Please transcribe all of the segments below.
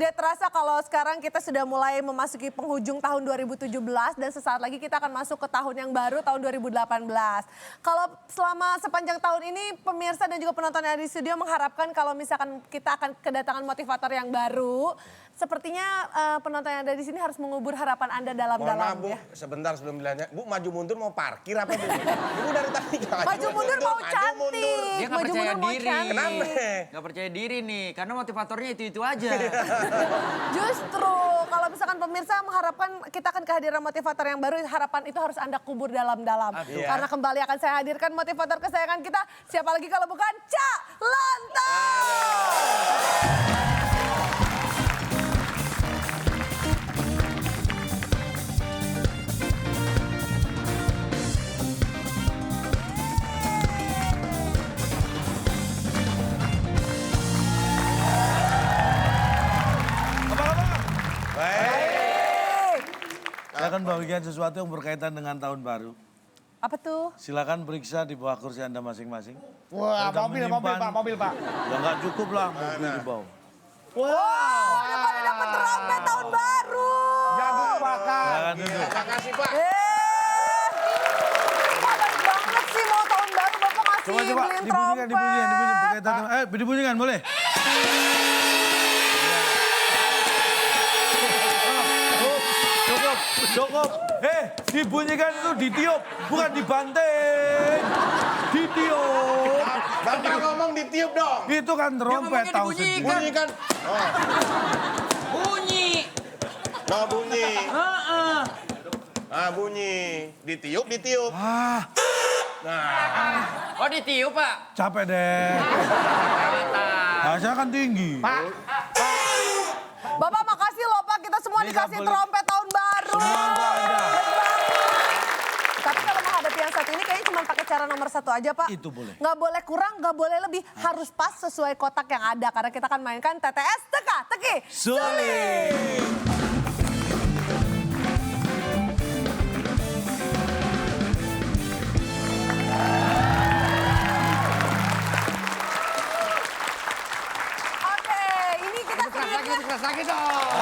Tidak terasa kalau sekarang kita sudah mulai memasuki penghujung tahun 2017 dan sesaat lagi kita akan masuk ke tahun yang baru, tahun 2018. Kalau selama sepanjang tahun ini pemirsa dan juga penonton yang ada di studio mengharapkan kalau misalkan kita akan kedatangan motivator yang baru, sepertinya penonton yang ada di sini harus mengubur harapan Anda dalam-dalam. Mohon maaf Bu, sebentar sebelum bilangnya, Bu maju mundur mau parkir apa Bu? Ibu dari tadi Maju mundur mau cantik. Dia nggak percaya diri. Kenapa? Nggak percaya diri nih, karena motivatornya itu aja. Justru kalau misalkan pemirsa mengharapkan kita akan kehadiran motivator yang baru, harapan itu harus Anda kubur dalam-dalam. Karena kembali akan saya hadirkan motivator kesayangan kita, siapa lagi kalau bukan Cak Lontong. Saya akan bagikan sesuatu yang berkaitan dengan tahun baru. Apa tuh? Silakan periksa di bawah kursi Anda masing-masing. Wah, Sudah mobil Pak. Ya nggak cukup lah mobil di bawah. Wow, udah pada dapat trompet tahun baru. Jago bakar. Silakan duduk. Terima kasih Pak. Panas banget sih mau tahun baru Bapak ngasih Coba beliin trompet. dibunyikan berkaitan. Dibunyikan boleh. Cukup. Dibunyikan itu ditiup, bukan dibanting. Ditiup. Bapak ngomong ditiup dong. Itu kan trompet ngomongnya tahu dibunyikan. sendiri. Bunyi kan? Oh, Bunyi. mau bunyi. Ah bunyi. Ditiup. Ah, Oh ditiup Pak? capek deh. Saya kan tinggi. Bapak makasih loh Pak, kita semua Ini dikasih nggak boleh. trompet tahun baru. Semua untuk Anda. Tapi kalau menghadapi yang satu ini kayaknya cuma pakai cara nomor satu aja Pak. Itu boleh. Nggak boleh kurang, nggak boleh lebih. Harus pas sesuai kotak yang ada. Karena kita akan mainkan TTS teka-teki Sulit. Oke, ini kita sedikit. Keras lagi dong.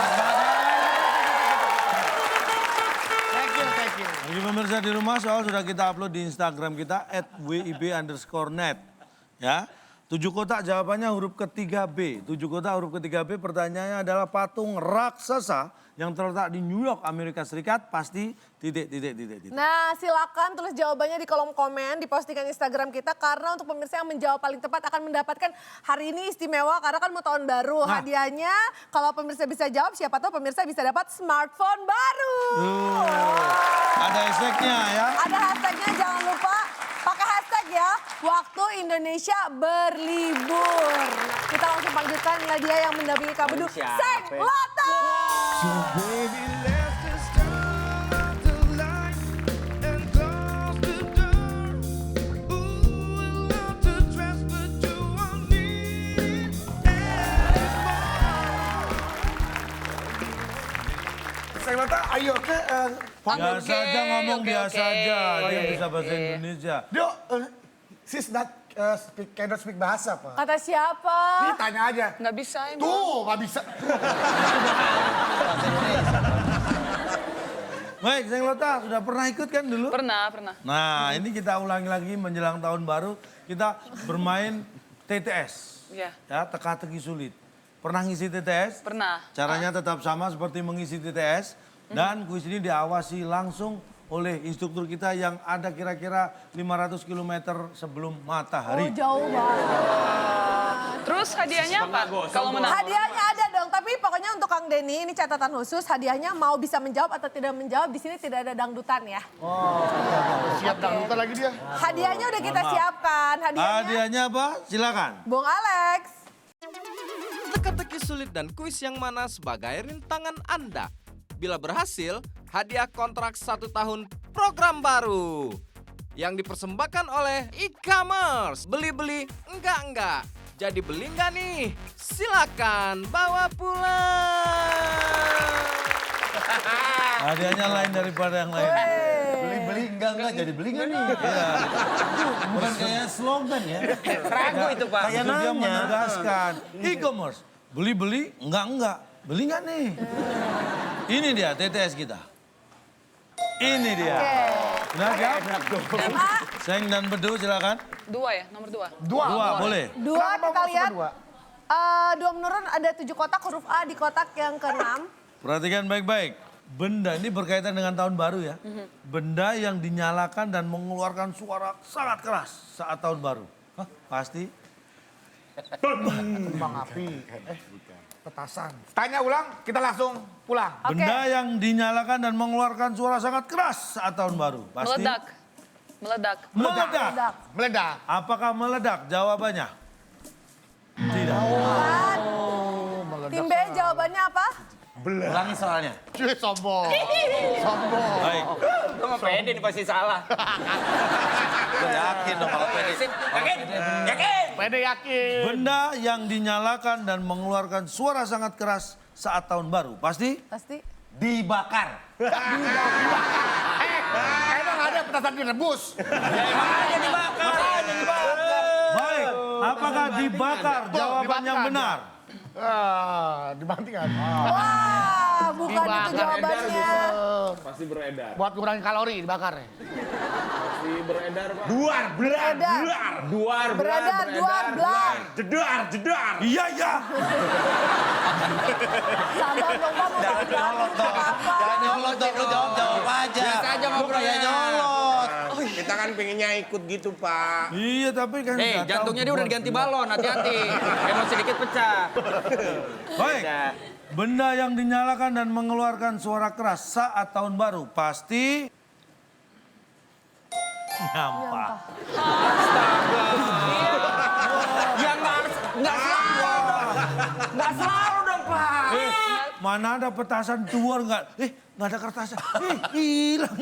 Thank you. Bagi pemirsa di rumah, soal sudah kita upload di Instagram kita @wib_net. Ya, 7 kotak jawabannya huruf ketiga B. 7 kotak huruf ketiga B pertanyaannya adalah patung raksasa yang terletak di New York, Amerika Serikat. Pasti titik. Nah silakan tulis jawabannya di kolom komen, di postingan Instagram kita. Karena untuk pemirsa yang menjawab paling tepat akan mendapatkan hari ini istimewa. Karena kan mau tahun baru. Nah. Hadiahnya kalau pemirsa bisa jawab, siapa tahu pemirsa bisa dapat smartphone baru. Ada hashtagnya ya. Ada hashtagnya, jangan lupa pakai hashtag ya. Waktu Indonesia berlibur. Nah, kita langsung panggilkan dia yang mendampingi Kak Bedu. Siapa? Seng Lontong. Saya kata, ayo ke... Biasa aja ngomong oke, biasa oke. aja. Dia Oke. bisa bahasa Indonesia. Dio, sis not cannot speak bahasa, Pak. Kata siapa? Ini tanya aja. Nggak bisa emang. Tuh, nggak bisa. Baik, Seng Lota sudah pernah ikut kan dulu? Pernah. Nah, ini kita ulangi lagi menjelang tahun baru. Kita bermain TTS. Iya. Ya, teka-teki sulit. Pernah ngisi TTS? Pernah. Caranya tetap sama seperti mengisi TTS. Dan kuis ini diawasi langsung oleh instruktur kita yang ada kira-kira 500 km sebelum Oh matahari. jauh banget. Terus hadiahnya apa? Kalau menang. Hadiahnya ada dong, tapi pokoknya untuk Kang Denny ini catatan khusus. Hadiahnya mau bisa menjawab atau tidak menjawab, di sini tidak ada dangdutan ya. Siap dangdutan lagi dia. Hadiahnya udah kita maaf. siapkan. Hadiahnya apa? Silakan. Bung Alex. Teka-teki sulit dan kuis yang mana sebagai rintangan Anda. Bila berhasil, hadiah kontrak 1 tahun program baru. Yang dipersembahkan oleh e-commerce. Beli-beli, enggak. Jadi beli enggak nih? Silakan bawa pulang. Hadiahnya lain daripada yang lain. Beli enggak jadi beli enggak nih? Iya. Bukan kayak slogan ya. Ragu itu Pak. Itu dia menegaskan. E-commerce. Beli-beli, enggak. Beli nggak nih? Ini dia TTS kita. Ini dia. Oke. Nah, siap? Tim A, Seng dan Bedu silakan. 2 ya, nomor 2. Dua boleh. 2 kita lihat. 2 menurun ada 7 kotak, huruf A di kotak yang ke-6. Perhatikan baik-baik. Benda ini berkaitan dengan tahun baru ya. Benda yang dinyalakan dan mengeluarkan suara sangat keras saat tahun baru. Hah, pasti. Kembang api. Petasan. Tanya ulang, kita langsung pulang. Oke. Benda yang dinyalakan dan mengeluarkan suara sangat keras saat tahun baru. Pasti. Meledak. Meledak. Meledak. Meledak. Meledak. Apakah meledak? Jawabannya. Tidak. Tim B jawabannya apa? Ulangi soalnya. Cuy, sombong. Sombong. Baik. Lo mau pede nih pasti salah. Yakin dong kalau pede. Yakin? Pede yakin. Benda yang dinyalakan dan mengeluarkan suara sangat keras saat tahun baru. Pasti? Pasti. Dibakar. Emang ada petasan direbus. Baik. Apakah dibakar? Jawaban yang benar. Dibanting kan? Wah, bukan itu jawabannya. Pasti beredar. Buat ngurangin kalori dibakar. Pasti beredar, Pak. Duar, belar, Beredar. belar. Duar, Beredar, duar, belar. Jedar, jedar. Iya, iya. Sabar dong, Pak, mau apa? Nyolot dong, lu jawab aja. Biasa aja ngobrol ya nyolot. Kita kan pengennya ikut gitu, Pak. Iya, tapi kan nggak tahu Jantungnya dia udah buat diganti gimana. balon, hati-hati. Emosi dikit pecah. Baik. Benda yang dinyalakan dan mengeluarkan suara keras saat tahun baru. Pasti... Nyampah. Ya nggak selalu dong. Nggak selalu dong, Pak. Mana ada petasan keluar nggak? Nggak ada kertasnya. Hilang.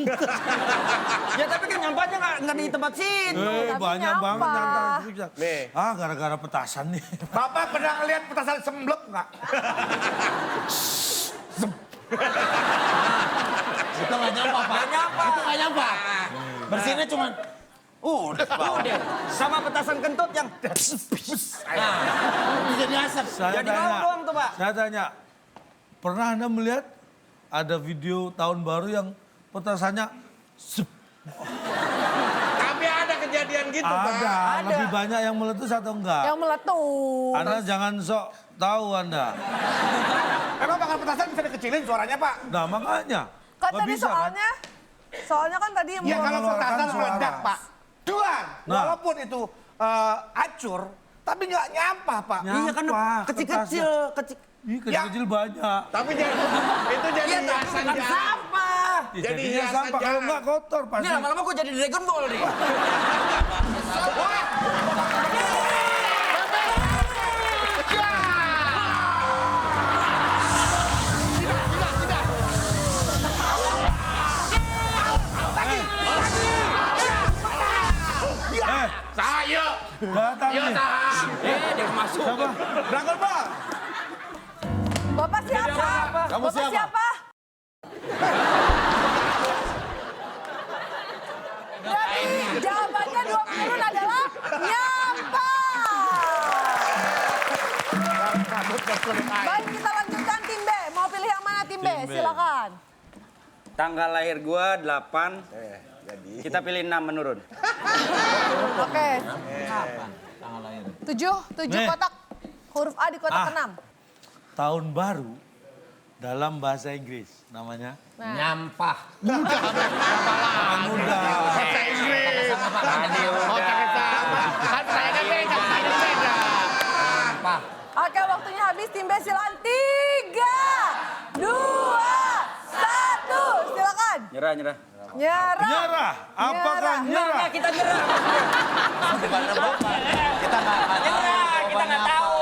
Ya tapi kan nyampahnya nggak di tempat situ. Tapi Banyak nyampah. banget yang terperiksa. Nih. Gara-gara petasan nih. Bapak pernah ngeliat petasan semblep nggak? Itu nggak nyampah, Pak. Itu nggak nyampah. Bersihinnya cuman udah. Sama petasan kentut yang jadi asap. Jadi bau doang tuh, Pak. Saya tanya, pernah Anda melihat ada video tahun baru yang petasannya sep, Tapi ada kejadian gitu, Pak. ada. Lebih banyak yang meletus atau enggak? Yang meletus. Anda jangan sok tahu Anda. Emang bakal petasan bisa dikecilin suaranya, Pak? Nah makanya. Kan nggak tadi bisa, kan? soalnya kan tadi Ya kalau mengeluarkan petasan suara. meledak, Pak. Duar. Nah. Walaupun itu hancur, tapi nggak nyampah, Pak. Iya kan Nyampah, kecil-kecil, kertasnya. Ih, kecil-kecil banyak. Tapi itu jadi hiasan kan jalan. sampah. Ih, Jadi jadinya hiasan sampah kalau jalan. enggak kotor Ini pasti. lama-lama gue jadi Dragon Ball nih. Saya. Datang nih. Dia masuk. Siapa? Dragon Ball. Bapak siapa? Kamu Bapak siapa? siapa? Dan jawabannya 2 menurun adalah nyampah. Baik, kita lanjutkan tim B. Mau pilih yang mana tim B? Tim B. Silakan. Tanggal lahir gua 8, Jadi. kita pilih 6 menurun. Oke. 7 Nih. kotak. Huruf A di kotak Ah. ke-6. Tahun baru dalam bahasa Inggris namanya Nah. Nyampah. mudah. Bahasa Inggris. Kan saya kan beda, ada beda. Oke, waktunya habis. Tim B silakan. 3, 2, 1. Silakan. Nyerah. Nyerah. Nyerah. Apakah nyerah? Kita nyerah. Kita nggak tahu.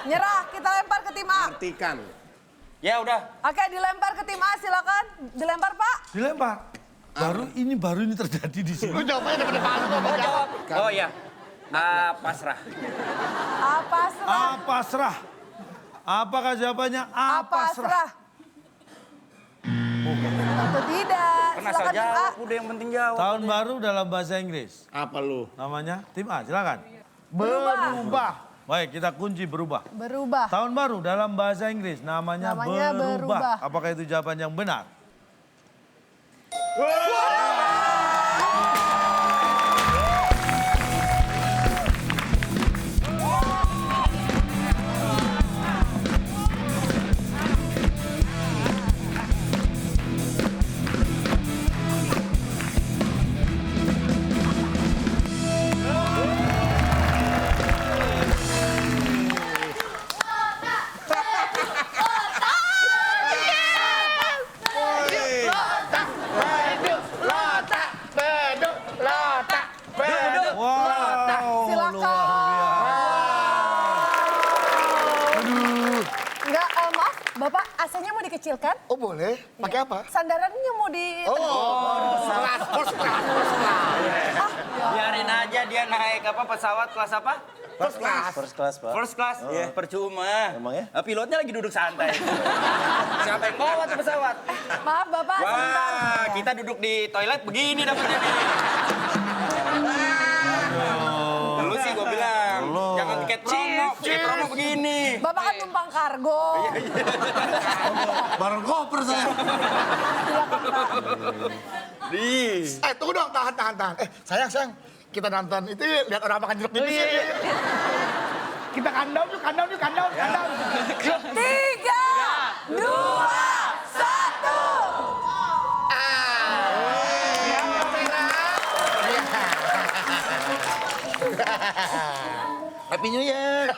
Nyerah. Kita lempar ke tim A. Artikan. Ya udah. Oke, dilempar ke tim A. Silakan. Dilempar, Pak. Dilempar. Baru ini terjadi di sini. Lu jawabannya daripada malu ngomong jawab. Oh iya. Pasrah. Apa serah? Apa serah? Apakah jawabannya apa serah? Atau tidak? Kan asal Silakan tim A. jawab, udah yang penting jawab. Tahun baru dalam bahasa Inggris. Apa lu? Namanya tim A, silakan. Berubah. Baik, kita kunci berubah. Berubah. Tahun baru dalam bahasa Inggris namanya berubah. Apakah itu jawaban yang benar? Wow, Silakan. luar biasa. Enggak, maaf, Bapak AC-nya mau dikecilkan? Oh boleh, pakai apa? Sandarannya mau di... Biarin aja dia naik pesawat kelas apa? First class. First class, Pak. First class? Percuma. Emang ya? Pilotnya lagi duduk santai. Siapa yang bawa tuh pesawat? Maaf, Bapak, sebentar. Wah, kita duduk di toilet begini dapetnya nih. Lu sih gue bilang, jangan tiket promo begini. Bapak kan numpang kargo. Barang koper saya. Tunggu dong, tahan. Sayang. Kita nonton itu lihat orang makan jeruk nipis. Kita kandang yuk. 3, 2, 1. Happy New Year.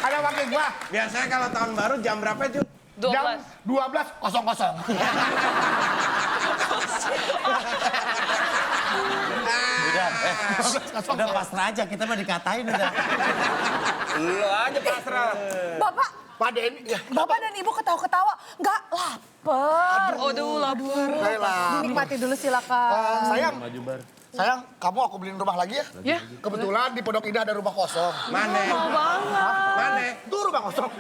Ada wakil gua. Biasanya kalau tahun baru jam berapa, Ju? 12. Jam 12.00. Udah pasrah aja, kita mah dikatain udah. Lu aja pasrah. Bapak, Pak Denny, ya. Bapak dan Ibu ketawa-ketawa. Nggak lapar. Aduh, lapar. Dinikmati dulu silakan. Sayang, kamu aku beliin rumah lagi ya? Ya. Kebetulan di Pondok Indah ada rumah kosong. Mana? Mau banget. Mana? Itu rumah kosong.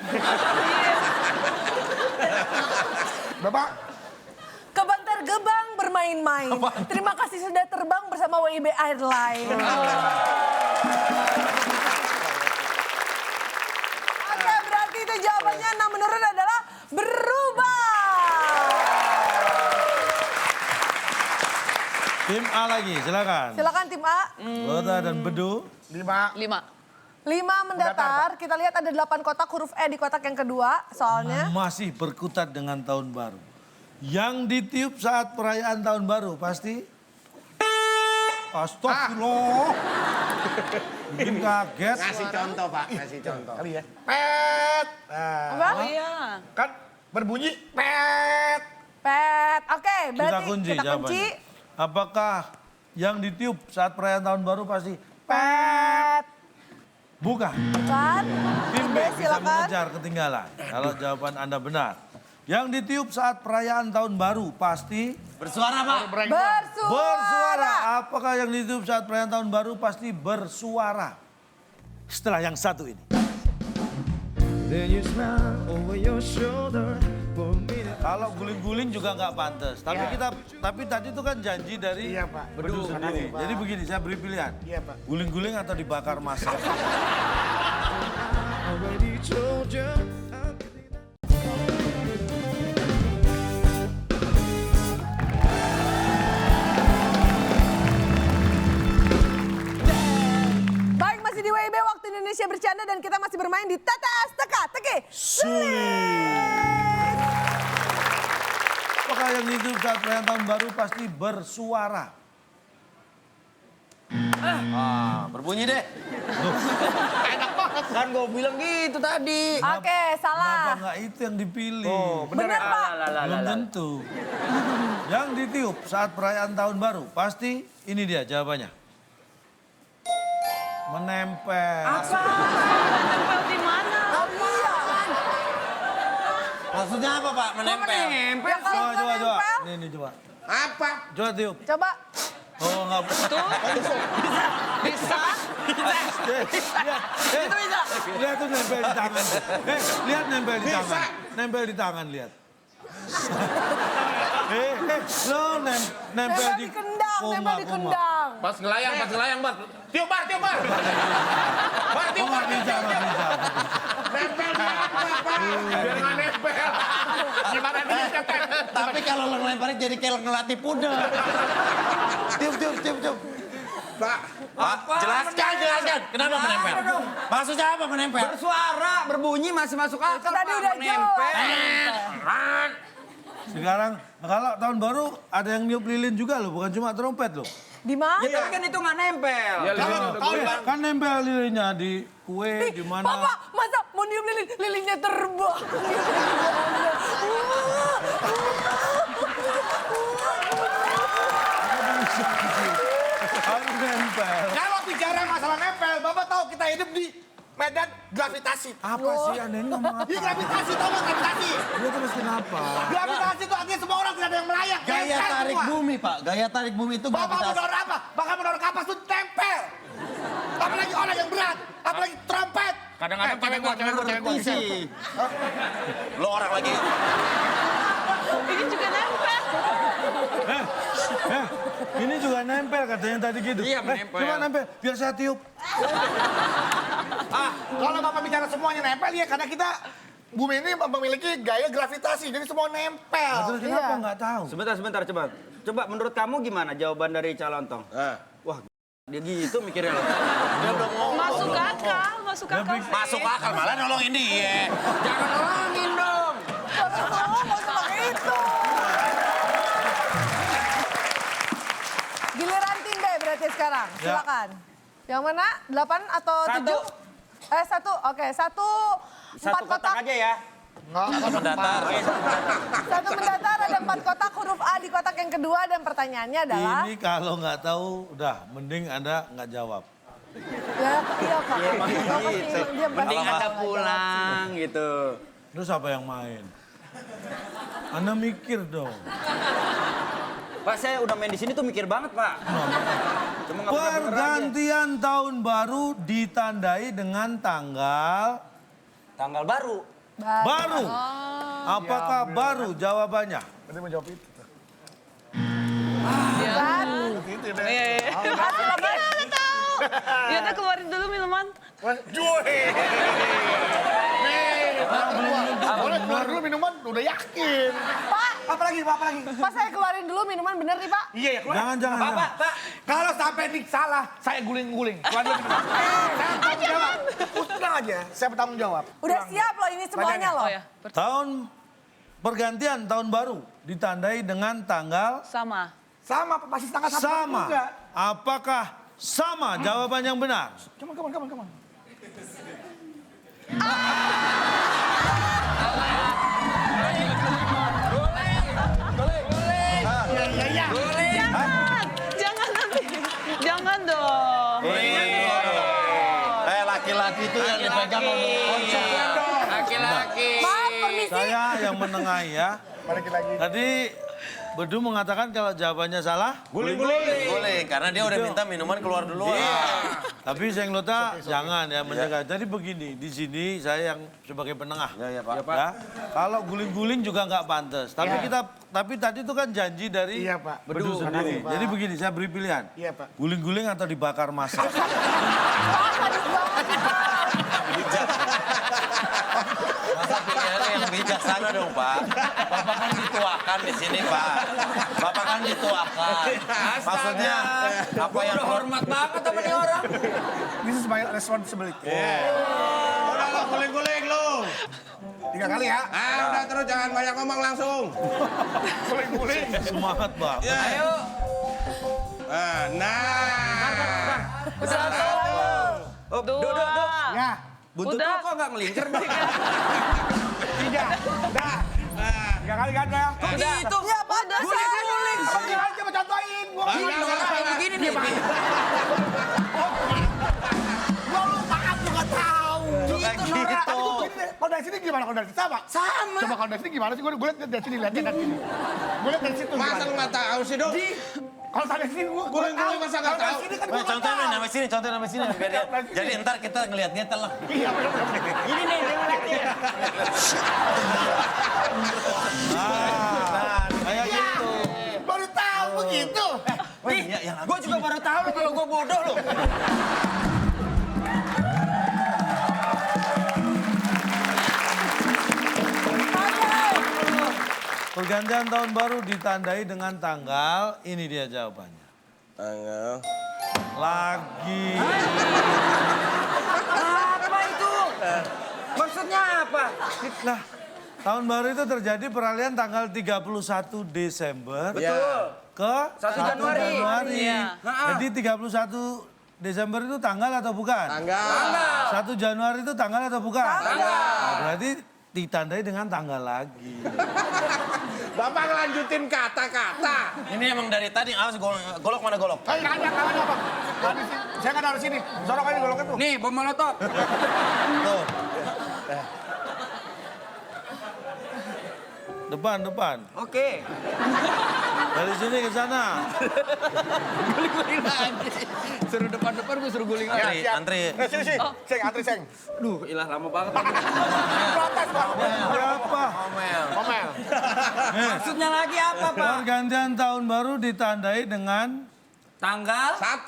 Bapak, Ke Bantar Gebang bermain-main. Terima kasih sudah terbang bersama WIB Airlines. Oke, berarti itu jawabannya. Nah, menurut adalah berubah. Tim A lagi, silakan. Silakan tim A. Kota dan Bedu. 5. 5 mendatar. Kita lihat ada 8 kotak huruf E di kotak yang kedua soalnya. Masih berkutat dengan tahun baru. Yang ditiup saat perayaan tahun baru pasti... Astagfirullah. Bikin kaget. Ngasih contoh, Pak. Ngasih contoh. Kali ya. Pet. Apa? Oh iya. Kan berbunyi pet. Pet. Oke, berarti Kita kunci kita kunci. jawabannya. Apakah yang ditiup saat perayaan tahun baru pasti... Pet. Bukan. Bukan. Tim B Oke, bisa silakan. mengejar ketinggalan. Kalau jawaban Anda benar. Yang ditiup saat perayaan tahun baru pasti... Bersuara, Pak. Bersuara. Apakah yang ditiup saat perayaan tahun baru pasti bersuara? Setelah yang satu ini. Kalau guling-guling juga nggak pantas. Tapi tadi itu kan janji dari Iya, Pak. Bedu sendiri. Pak. Jadi begini, saya beri pilihan. Iya, Pak. Guling-guling atau dibakar masak. Baik, masih di WIB Waktu Indonesia Bercanda dan kita masih bermain di Tetes Teka Teki Sulit. Apakah yang ditiup saat perayaan tahun baru pasti bersuara? Berbunyi deh. Enak banget kan gue bilang gitu tadi. Oke, Kenapa salah. nggak itu yang dipilih? Benar, Pak. Belum tentu. Yang ditiup saat perayaan tahun baru pasti ini dia jawabannya. Menempel. Tempel di mana? Maksudnya apa, Pak? Menempel. Ya, kalau nggak Coba. nempel, Ini coba. Apa? Coba tiup. coba. Oh nggak bisa. Bisa? Lihat tuh nempel di tangan. Lihat nempel di tangan. Nempel di tangan, lihat. Lo nempel Nempel di kendang, nempel di koma. kendang. Pas ngelayang, Bar. Tiup, Bar. Bar, tiup, Koma Bar. bisa. Nempel, biar nggak nempel. Gimana dia, Ceten? Tapi kalau lo ngelemparin jadi kayak ngelatih pudel. Tiup. Pak, Jelaskan. Kenapa menempel? Maksudnya apa menempel? Bersuara, berbunyi masih masuk akal. Itu tadi udah jelas. Sekarang kalau tahun baru ada yang niup lilin juga loh, bukan cuma trompet loh. Di mana? Ya, tapi kan itu nggak nempel. Ya, lilin udah goyang. Kan nempel lilinnya di kue di mana. Papa, masa mau niup lilin, lilinnya terbang. Harus nempel. Kalau bicara masalah nempel, Bapak tahu kita hidup di medan gravitasi. Apa sih anehnya ngomong apa? Iya gravitasi, tahu nggak gravitasi? Dia terus kenapa? Gravitasi itu artinya semua orang tidak ada yang melayang. Gaya Nempel tarik semua. bumi, Pak. Gaya tarik bumi itu Bapak gravitasi. menurut apa? Bahkan menurut kapas itu tempel. Apalagi orang yang berat, apalagi trompet. Kadang-kadang cewek gua. Isi. Lo orang lagi. Ini juga nempel. Ini juga nempel katanya tadi gitu. Iya, menempel. Cuma nempel, biar saya tiup. Kalau Bapak bicara semuanya nempel ya karena kita bumi ini memiliki gaya gravitasi, jadi semua nempel. Nah, terus kenapa nggak tahu? Sebentar, coba. Coba menurut kamu gimana jawaban dari Calontong? Wah, dia gitu mikirnya loh. Dia belum ngomong. Masuk akal. Masuk akal malah nolongin dia. Jangan nolongin dong. Nggak usah pakai itu. Giliran tim B berarti sekarang, Ya. silakan. Yang mana? 8 atau 7? 1. Oke, 1 4 kotak. aja ya. Mendatar. 1 mendatar, ada 4 kotak, huruf A di kotak yang kedua dan pertanyaannya adalah Ini kalau nggak tahu, udah mending Anda nggak jawab. ya, iya Pak. gitu. Dia Mending pasti Anda nggak pulang gitu. Terus apa yang main? Anda mikir dong. Pak, saya udah main di sini tuh mikir banget, Pak. Cuma nggak pernah bener aja. Pergantian tahun baru ditandai dengan tanggal Tanggal baru. baru. Apakah baru jawabannya? Tadi mau jawab itu. Kan? Ya udah keluarin dulu minuman. Boleh keluar dulu minuman, udah yakin. Pak, Apa lagi? Pak saya keluarin dulu minuman bener nih Pak. Iya ya, keluar. Jangan. Pak. Kalau sampai Dik salah, saya guling-guling. Keluar dulu minuman. Saya bertanggung jawab. Tenang aja, saya bertanggung jawab. Udah siap loh ini semuanya loh. Tahun pergantian tahun baru ditandai dengan tanggal Sama. Sama, pasti tanggal satu sama. juga. Apakah sama jawaban yang benar? Come on. Jangan nanti. Jangan dong. Laki-laki itu yang dipegang ngomong. Laki-laki. Maaf, permisi. Saya yang menengahi ya. Balik lagi. Tadi Bedu mengatakan kalau jawabannya salah, guling-guling. Boleh, karena dia udah minta minuman keluar duluan. tapi Seng Lota jangan ya menjaga. Jadi begini, di sini saya yang sebagai penengah. Iya, Pak. Ya, kalau guling-guling juga nggak pantas. Tapi tadi itu kan janji dari Iya, Pak. Bedu sendiri. Makasih, Pak. Jadi begini, saya beri pilihan. Iya, Pak. Guling-guling atau dibakar massa. Pak, sadis banget sih, Pak. Masa pilihannya yang bijaksana dong, Pak. Bapak kan dituakan di sini, Pak. Bapak kan dituakan. Maksudnya apa yang Hormat banget sama nih orang. This is my responsibility. Udah lo guling-guling lo. 3 kali ya. Udah terus jangan banyak ngomong langsung. Guling-guling. Semangat, Pak. Ayo. Nah. Dua. Ya. Buntut lo kok nggak ngelincer nih? 3. Udah. 3 kali kan ya. Kok gitu? Iya Pak, udah Guling-guling. Apa coba contohin. Gua Begini nih. Gua lupa aku nggak tahu. Gitu, Nora. Kalau dari sini gimana? Kalau dari sini sama? Sama. Coba kalau dari sini gimana sih? Gue lihat dari sini, lihatnya dari sini. Gue lihat dari situ. Masa lu nggak tahu sih, Dok? Kalau sampai sini gue Guling-guling masa nggak Kalau dari tahu? sini kan gue Wah, nggak contohin tahu. sampai sini, biar dia. Jadi ntar kita ngelihatnya telak. Iya benar. Ini nih, dia ngeliatin. Kayak gitu. gitu. Gue juga baru tahu lo kalau gue bodoh lo. Pergantian tahun baru ditandai dengan tanggal, ini dia jawabannya. Tanggal. Lagi. Apa itu? Maksudnya apa? Nah, tahun baru itu terjadi peralihan tanggal 31 Desember Ya. ke 1 1 Januari. Januari. Iya. Jadi 31 Desember itu tanggal atau bukan? Tanggal. 1 Januari itu tanggal atau bukan? Tanggal. Nah, berarti ditandai dengan tanggal lagi. Bapak ngelanjutin kata-kata. Ini emang dari tadi, awas golok mana golok? Nggak ada, Pak. Nggak di sini. Saya nggak dari sini. Sorok aja goloknya tuh. Nih, bom molotov. Tuh. Depan. Oke. Dari sini ke sana. Guling-guling lagi. Suruh depan-depan gue suruh guling lagi. Antri. Sini. Seng, antri Seng. Duh, ilah lama banget. Protes, Pak. Berapa? Omel. Maksudnya lagi apa, Pak? Pergantian tahun baru ditandai dengan Tanggal 1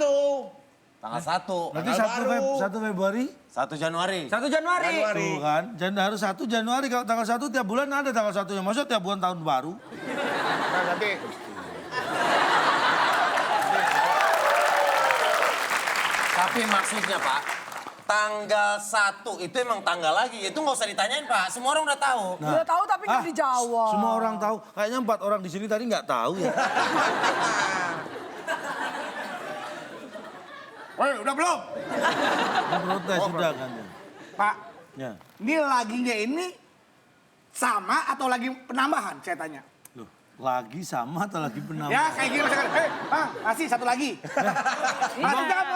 Tanggal 1. berarti Tanggal 1 Februari. 1 Januari. 1 Januari. Tuh kan, harus 1 Januari. Kalau tanggal 1 tiap bulan ada tanggal 1-nya. Maksudnya tiap bulan tahun baru. Nah, nanti. Tapi maksudnya Pak, tanggal 1 itu emang tanggal lagi. Itu nggak usah ditanyain Pak, semua orang udah tahu. Udah tahu tapi nggak dijawab. Semua orang tahu. Kayaknya 4 orang di sini tadi nggak tahu ya. Woi, udah belum? Protes sudah kan. Pak, Ya. ini laginya ini sama atau lagi penambahan? Saya tanya. Loh, lagi sama atau lagi penambah? Ya, kayak gini misalkan. Bang, nasi satu lagi.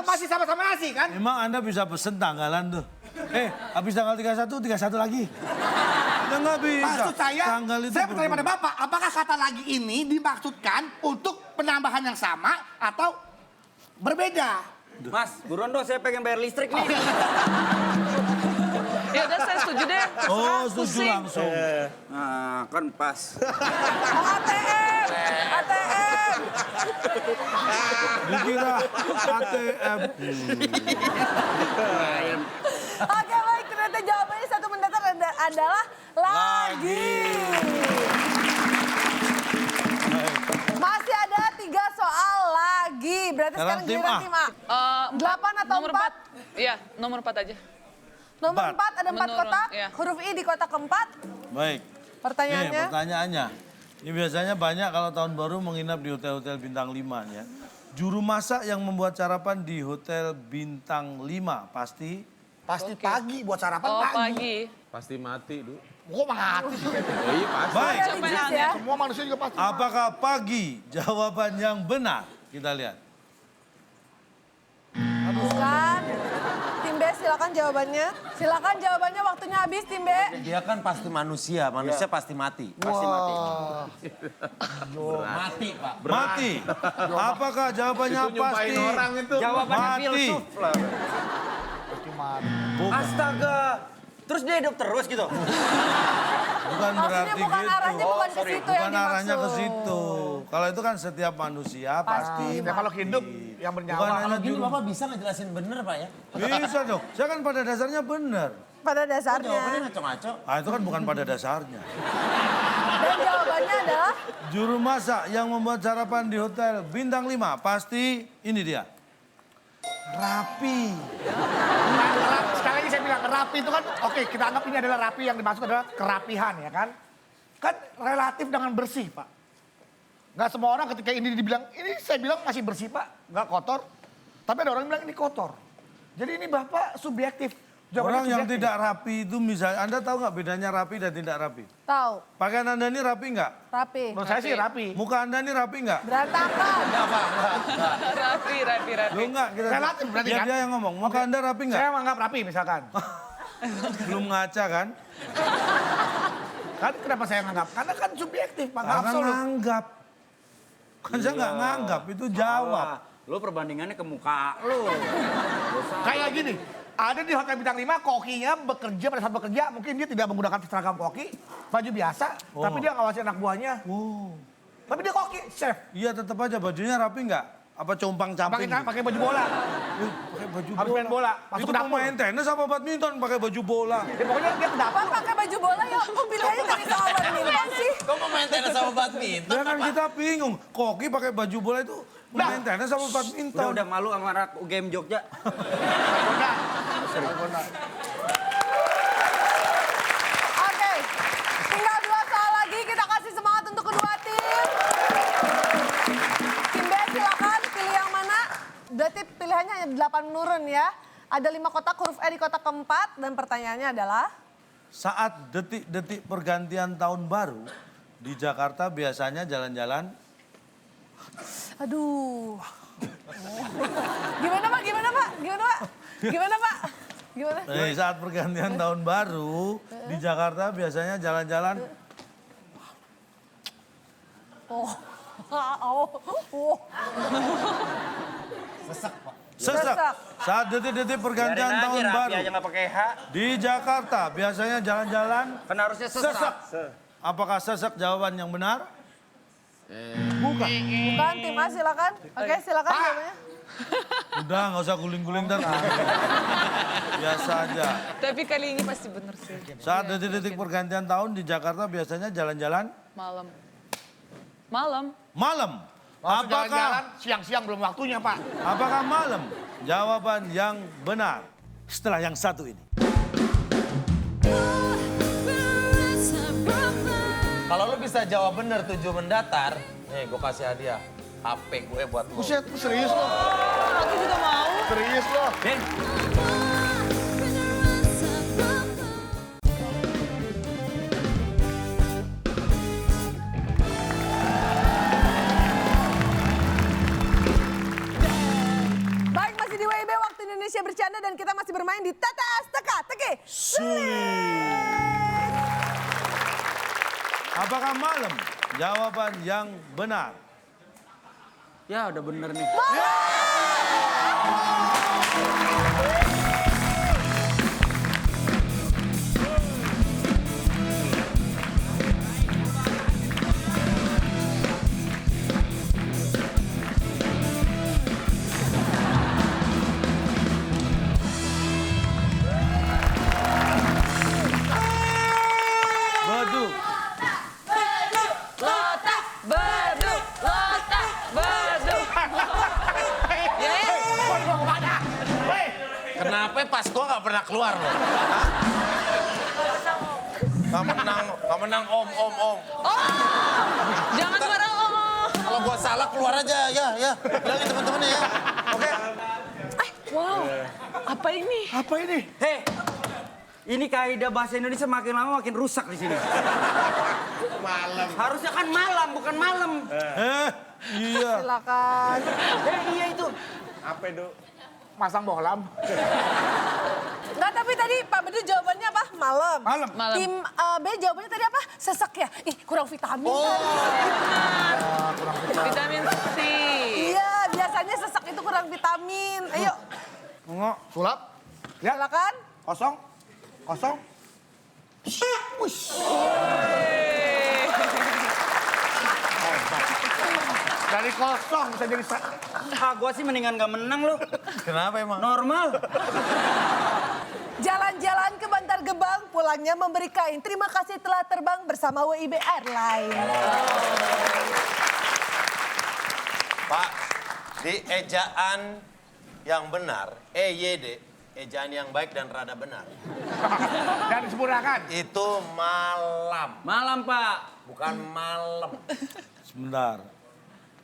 Masih sama-sama nasi kan? Emang Anda bisa pesen tanggalan tuh. Habis tanggal 31 lagi. Ya nggak bisa. Maksud Tanggal itu saya bertanya pada berbeda. Bapak, apakah kata lagi ini dimaksudkan untuk penambahan yang sama atau berbeda? Mas, buruan dong saya pengen bayar listrik nih. Ya udah saya setuju deh. Oh, Terserah, setuju pusing. langsung. Nah, kan pas. Oh, ATM. Dikira ATM. Oke baik, ternyata jawabannya satu mendatar adalah lagi. Masih ada 3 soal lagi. Berarti Sekarang sekarang tim giliran A. tim A. 8 atau nomor 4? 4. Iya, nomor 4 aja. Nomor 4. 4 ada 4 Menurun, kotak. iya. Huruf I di kotak keempat. Baik. Pertanyaannya. Nih, pertanyaannya. Ini biasanya banyak kalau tahun baru menginap di hotel-hotel bintang 5 ya. Juru masak yang membuat sarapan di hotel bintang 5 pasti Pasti pagi buat sarapan Oh, pagi. pagi. Pasti mati, Du. Kok mati sih? Iya, pasti. baik. Religius ya. Semua manusia juga pasti. Apakah pagi jawaban yang benar? Kita lihat. Bukan. Tim B silakan jawabannya. Silakan jawabannya, waktunya habis tim B. Dia kan pasti manusia pasti mati. Pasti mati. Mati Pak. Mati. Apakah jawabannya Itu nyumpahin pasti? orang itu. Jawabannya Mati. filsuf lah. Astaga. Terus dia hidup terus gitu? Bukan Maksudnya berarti bukan gitu. arahnya bukan ke situ yang Bukan arahnya ke dimaksud. situ. Kalau itu kan setiap manusia pasti. Setiap makhluk hidup yang Bukan bernyawa. hanya Gini juru. Bapak bisa ngejelasin bener Pak ya? Bisa dong. Saya kan pada dasarnya benar. Pada Jawabannya dasarnya. ngaco-ngaco. Ah, itu kan bukan pada dasarnya. Dan jawabannya adalah Juru masak yang membuat sarapan di hotel bintang 5 pasti ini dia. Rapi. Sekali lagi saya bilang rapi itu kan, oke kita anggap ini adalah rapi yang dimaksud adalah kerapihan ya kan. Kan relatif dengan bersih Pak. Nggak semua orang ketika ini dibilang, ini saya bilang masih bersih Pak, nggak kotor. Tapi ada orang yang bilang ini kotor. Jadi ini Bapak subjektif. Jawabannya Orang yang subjektif. tidak rapi itu misalnya, Anda tahu nggak bedanya rapi dan tidak rapi? tahu, Pakaian Anda ini rapi nggak? rapi. Menurut saya sih rapi. Muka Anda ini rapi nggak? Berantakan. Rapi. Lo nggak? Kita, Relatif berarti biar kan? dia yang ngomong. Muka Anda rapi nggak? Saya menganggap rapi misalkan. Belum ngaca kan? Kan kenapa saya menganggap? Karena kan subjektif Pak, nggak Karena absolut. nganggap. Kan saya nggak nganggap, itu jawab. Lu perbandingannya ke muka lu. Kayak gini, ada di Hotel Bintang 5 kokinya bekerja pada saat bekerja, mungkin dia tidak menggunakan seragam koki, baju biasa, tapi dia ngawasin anak buahnya. Wow. Tapi dia koki, chef. Iya tetap aja bajunya rapi nggak? Apa compang-camping? Pakai baju bola. Pakai baju Harus main bola. Masuk Itu ke dapur. pemain tenis apa badminton pakai baju bola? Ya, pokoknya dia ke dapur. Apa pakai baju bola ya? Kok pilihannya tenis sama badminton sih? Kok pemain tenis sama badminton? Ya kan kita bingung. Koki pakai baju bola itu pemain tenis sama badminton. Udah malu sama anak UGM Jogja. Oke, tinggal 2 soal lagi. Kita kasih semangat untuk kedua tim. Tim B silakan pilih yang mana. Berarti pilihannya hanya 8 menurun ya. Ada 5 kotak huruf E di kotak keempat. Dan pertanyaannya adalah... Saat detik-detik pergantian tahun baru di Jakarta biasanya jalan-jalan. Aduh. Gimana Pak? Gimana Pak? Gimana Pak? Gimana Pak? Gimana? Saat pergantian tahun baru di Jakarta biasanya jalan-jalan. Oh. Oh. Sesak. Saat detik-detik pergantian Biarin aja, tahun Rapi baru aja nggak pakai H. di Jakarta biasanya jalan-jalan. Kan harusnya sesak. Apakah sesak jawaban yang benar? Bukan, tim A silakan. Oke, silakan jawabannya. Udah nggak usah guling-guling ntar. Biasa aja. Tapi kali ini pasti benar sih. Saat detik-detik pergantian tahun di Jakarta biasanya jalan-jalan Malam. Malam. malam. Langsung jalan-jalan, Apakah siang-siang belum waktunya, Pak. apakah malam? Jawaban yang benar. Setelah yang satu ini. Kalau lu bisa jawab bener 7 mendatar, nih gue kasih hadiah. HP gue buat lu. Buset, serius lo? Aku juga mau. Serius lo? Baik, masih di WIB Waktu Indonesia Bercanda dan kita masih bermain di TTS Teka-Teki Sulit. Apakah malam? Jawaban yang benar. Ya udah bener nih. Beduk. Lotak, beduk, lotak, beduk. Kenapa pas gue gak pernah keluar loh? Hah? Gak menang om. Oh, jangan marah oh. Kalau gue salah keluar aja, ya. Bilangin teman-temannya ya. Oke? Wow, apa ini? Apa ini? Hei, ini kaidah bahasa Indonesia makin lama makin rusak di sini. Malam. Harusnya kan malam, bukan malam. Iya. Silakan. Iya itu. Apa itu? Masang bohlam. Enggak, tapi tadi Pak Bedu jawabannya apa? Malam. Malam. Malam. Tim B jawabannya tadi apa? Sesak ya? Ih, kurang vitamin kan? Vitamin C. Iya, biasanya sesak itu kurang vitamin. Ayo, Ngok. Sulap. Ya. silakan. Kosong. Kosong. Wush. Dari kosong bisa jadi Gua sih mendingan gak menang lu. Kenapa emang? Normal. Jalan-jalan ke Bantar Gebang, pulangnya memberi kain. Terima kasih telah terbang bersama WIB Airlines. Pak, di ejaan yang benar, EYD, ejaan yang baik dan rada benar. dan disempurnakan. Itu malam, Malam, Pak. bukan malam. Sebentar.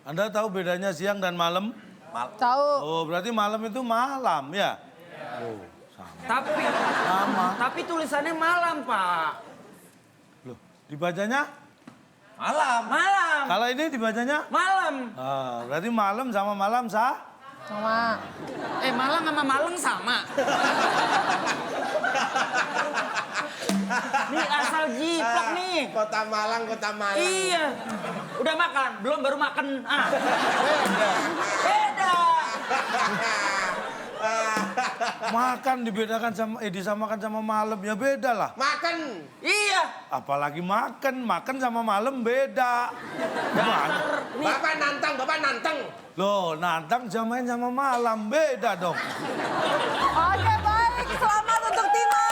Anda tahu bedanya siang dan malam? Tahu. Oh, berarti malam itu malam ya? Tapi tapi tulisannya malam, Pak. Loh, dibacanya? Malam. Malam. Kalau ini dibacanya? Malam. Ah, berarti malam sama malam sah? Sama. Malam sama malam sama. Nih asal jiplak nih. Kota Malang, Kota Malang. Iya. Udah makan? Belum, baru makan. Beda. Makan dibedakan sama disamakan sama malam ya beda lah. Makan. Iya. Apalagi makan sama malam beda. Gimana? Bapak nantang. Loh, nantang jamain sama malam beda dong. Oke baik, selamat untuk tim A.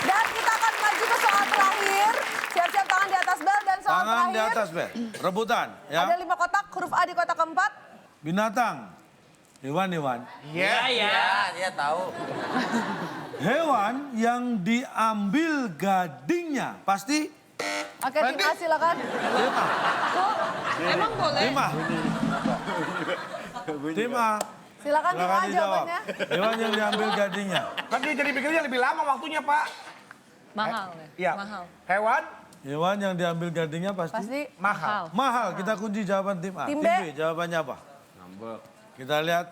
Dan kita akan maju ke soal terakhir. Siap-siap tangan di atas bel dan soal Tangan terakhir. di atas bel. Rebutan ya. Ada 5 kotak, huruf A di kotak keempat. Binatang. Hewan. Iya, tahu. Hewan yang diambil gadingnya pasti Oke, tim A silakan. lima. Emang boleh? Lima. Tim A. Silakan tim A Silakan dijawab. jawabannya. Hewan yang diambil gadingnya. Kan dia jadi pikirnya lebih lama waktunya, Pak. Mahal ya? Iya. Mahal. Hewan Hewan yang diambil gadingnya pasti Pasti mahal. mahal. Kita kunci jawaban tim A. Tim Tim B. B jawabannya apa? Kita lihat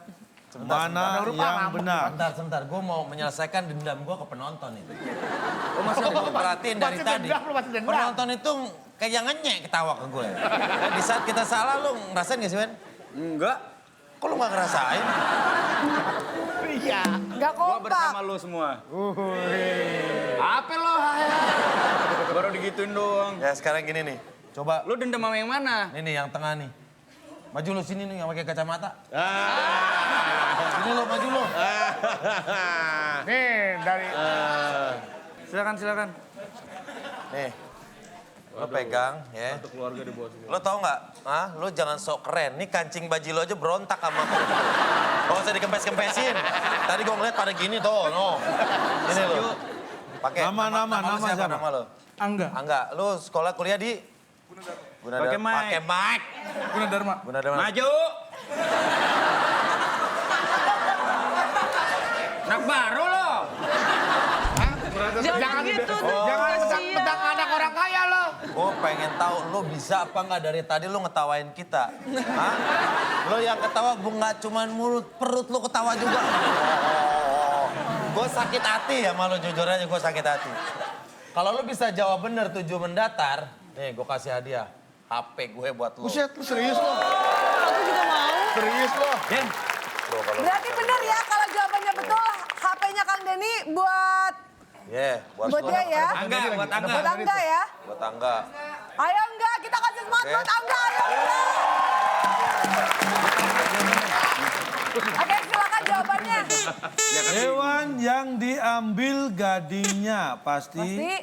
mana yang benar. Sebentar. Gue mau menyelesaikan dendam gue ke penonton itu. Gue masih perhatiin dari Masih tadi. dendam, lu masih dendam. Penonton itu kayak ngenyek ketawa ke gue. Di saat kita salah, lu ngerasain gak sih, Ben? Enggak. Kok lu gak ngerasain? Iya. nggak Gua kompak. bersama lu semua. Apa lo? Baru digituin doang. Ya sekarang gini nih. Coba, Lu dendam sama yang mana? ini nih yang tengah nih. Maju lu sini nih yang pakai kacamata. Sini lu, maju lu. Nih dari Silakan. Nih. Lo pegang ya. Lo tau nggak? Lo jangan sok keren. Nih kancing baju lo aja berontak sama aku. Gak usah dikempes-kempesin. Tadi gue ngeliat pada gini tuh. No. Ini lo. Pakai Nama lo siapa? Nama lo? Angga. Lo sekolah kuliah di Pakai mic. Pakai mic. Gunadarma. Maju. Anak baru lo. Jangan gitu dong, jangan kasihan. mentang anak orang kaya lo. Gue pengen tahu lo bisa apa nggak dari tadi lo ngetawain kita. Hah? Lo yang ketawa nggak cuman mulut, perut lo ketawa juga. Gue sakit hati ya malu jujur aja gue sakit hati. Kalau lo bisa jawab bener 7 mendatar, nih gue kasih hadiah. HP gue buat lo. Buset, lu serius lo? Aku juga mau. Serius lo? Berarti benar ya kalau jawabannya betul, HP-nya Kang Denny buat Buat lo. dia ya. Angga, buat Angga. Buat Angga ya. Buat Angga. Ayo Angga, kita kasih semangat Oke. buat Angga. Ayo Angga. Oke, silakan jawabannya. Hewan yang diambil gadingnya pasti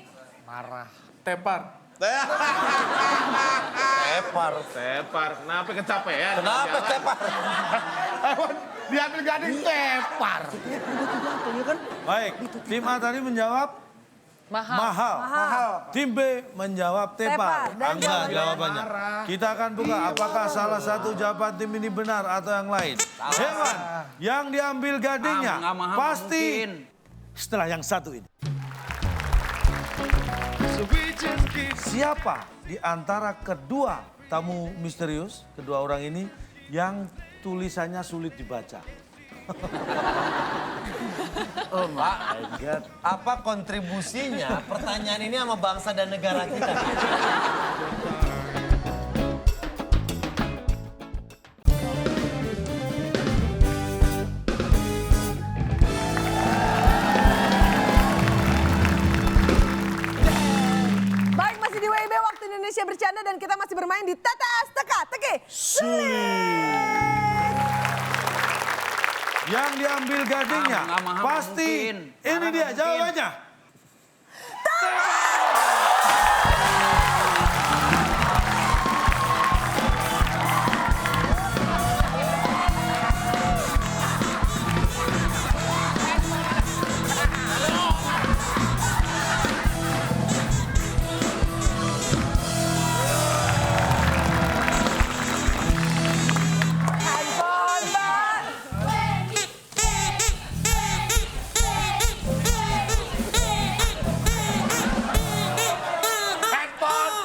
Tepar. Tepar. Kenapa kecapean? Kenapa tepar? Diambil gading tepar. baik. Tim A tadi menjawab mahal. Tim B menjawab tepar. Tepar. Dan Angga jawabannya jawabannya. Kita akan buka apakah salah satu jawaban tim ini benar atau yang lain. Hewan yang diambil gadingnya Nggak mahal, pasti mungkin. setelah yang satu ini. Siapa di antara kedua tamu misterius, kedua orang ini yang tulisannya sulit dibaca? Pak, apa kontribusinya pertanyaan ini sama bangsa dan negara kita? Baik, masih di WIB Waktu Indonesia Bercanda dan kita masih bermain di TTS Teka-teki Sulit. Yang diambil gadingnya Nggak mahal, pasti mungkin. ini Mahal, dia mungkin. jawabannya. Handphone, Mbak.